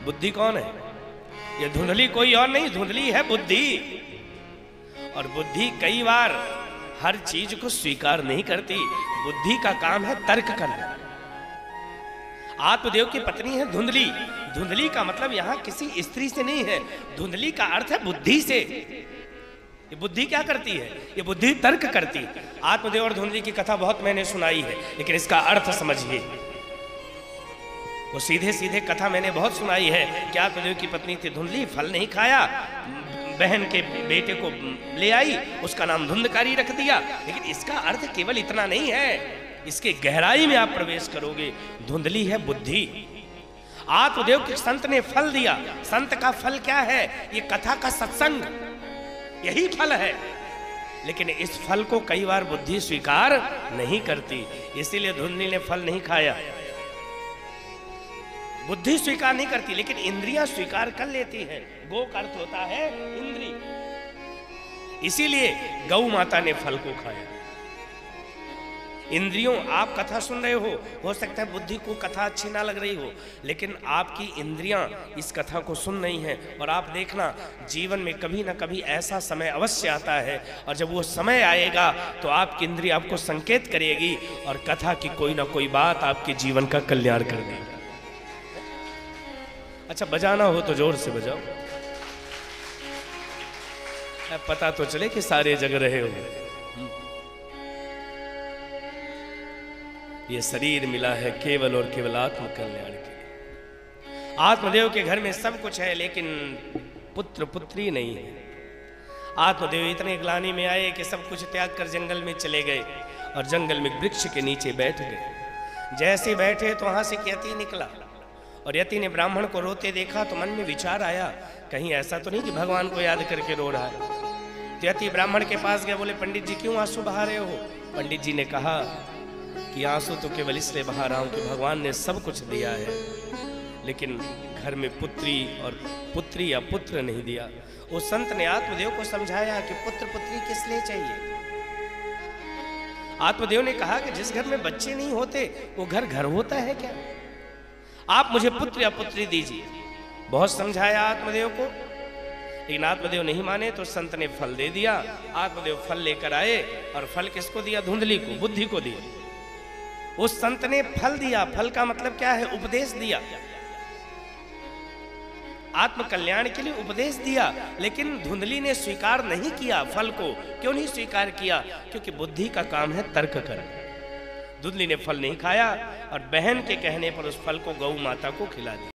बुद्धि कौन है? ये धुंधली कोई और नहीं, धुंधली है बुद्धि। और बुद्धि कई बार हर चीज को स्वीकार नहीं करती। बुद्धि का काम है तर्क करना। आत्मदेव की पत्नी है धुंधली। धुंधली का मतलब यहां किसी स्त्री से नहीं है, धुंधली का अर्थ है बुद्धि से। ये बुद्धि क्या करती है? ये बुद्धि तर्क करती। आत्मदेव और धुंधली की कथा बहुत मैंने सुनाई है, लेकिन इसका अर्थ समझिए। वो सीधे सीधे कथा मैंने बहुत सुनाई है कि आत्मदेव की पत्नी थी धुंधली, फल नहीं खाया, बहन के बेटे को ले आई, उसका नाम धुंधकारी रख दिया। लेकिन इसका अर्थ केवल इतना नहीं है, इसके गहराई में आप प्रवेश करोगे। धुंधली है बुद्धि। आत्मदेव के संत ने फल दिया। संत का फल क्या है? ये कथा का सत्संग, यही फल है। लेकिन इस फल को कई बार बुद्धि स्वीकार नहीं करती, इसीलिए धुंधली ने फल नहीं खाया। बुद्धि स्वीकार नहीं करती, लेकिन इंद्रियां स्वीकार कर लेती हैं। गो का अर्थ होता है इंद्री, इसीलिए गौ माता ने फल को खाया। इंद्रियों, आप कथा सुन रहे हो सकता है बुद्धि को कथा अच्छी ना लग रही हो, लेकिन आपकी इंद्रियां इस कथा को सुन रही हैं। और आप देखना, जीवन में कभी ना कभी ऐसा समय अवश्य आता है, और जब वो समय आएगा तो आपकी इंद्रिय आपको संकेत करेगी और कथा की कोई ना कोई बात आपके जीवन का कल्याण कर देगी। अच्छा, बजाना हो तो जोर से बजाओ, पता तो चले कि सारे जग रहे हो। ये शरीर मिला है केवल और केवल आत्म कल्याण के लिए। आत्मदेव के घर में सब कुछ है, लेकिन पुत्र पुत्री नहीं है। आत्मदेव इतने ग्लानि में आए कि सब कुछ त्याग कर जंगल में चले गए और जंगल में वृक्ष के नीचे बैठ गए। जैसे बैठे तो वहां से यति निकला, और यति ने ब्राह्मण को रोते देखा तो मन में विचार आया, कहीं ऐसा तो नहीं कि भगवान को याद करके रो रहा है। तो यति ब्राह्मण के पास गया, बोले पंडित जी क्यों आंसू बहा रहे हो? पंडित जी ने कहा कि आंसू तो केवल इसलिए बहा रहा हूं कि भगवान ने सब कुछ दिया है, लेकिन घर में पुत्री और पुत्री या पुत्र नहीं दिया। उस संत ने आत्मदेव को समझाया कि पुत्र पुत्री किस लिए चाहिए। आत्मदेव ने कहा कि जिस घर में बच्चे नहीं होते वो घर घर होता है क्या? आप मुझे पुत्र या पुत्री दीजिए। बहुत समझाया आत्मदेव को, लेकिन आत्मदेव नहीं माने तो संत ने फल दे दिया। आत्मदेव फल लेकर आए, और फल किसको दिया? धुंधली को, बुद्धि को दिया। उस संत ने फल दिया। फल का मतलब क्या है? उपदेश दिया, आत्म कल्याण के लिए उपदेश दिया। लेकिन धुंधली ने स्वीकार नहीं किया फल को। क्यों नहीं स्वीकार किया? क्योंकि बुद्धि का काम है तर्क करना। धुंधली ने फल नहीं खाया और बहन के कहने पर उस फल को गौ माता को खिला दिया।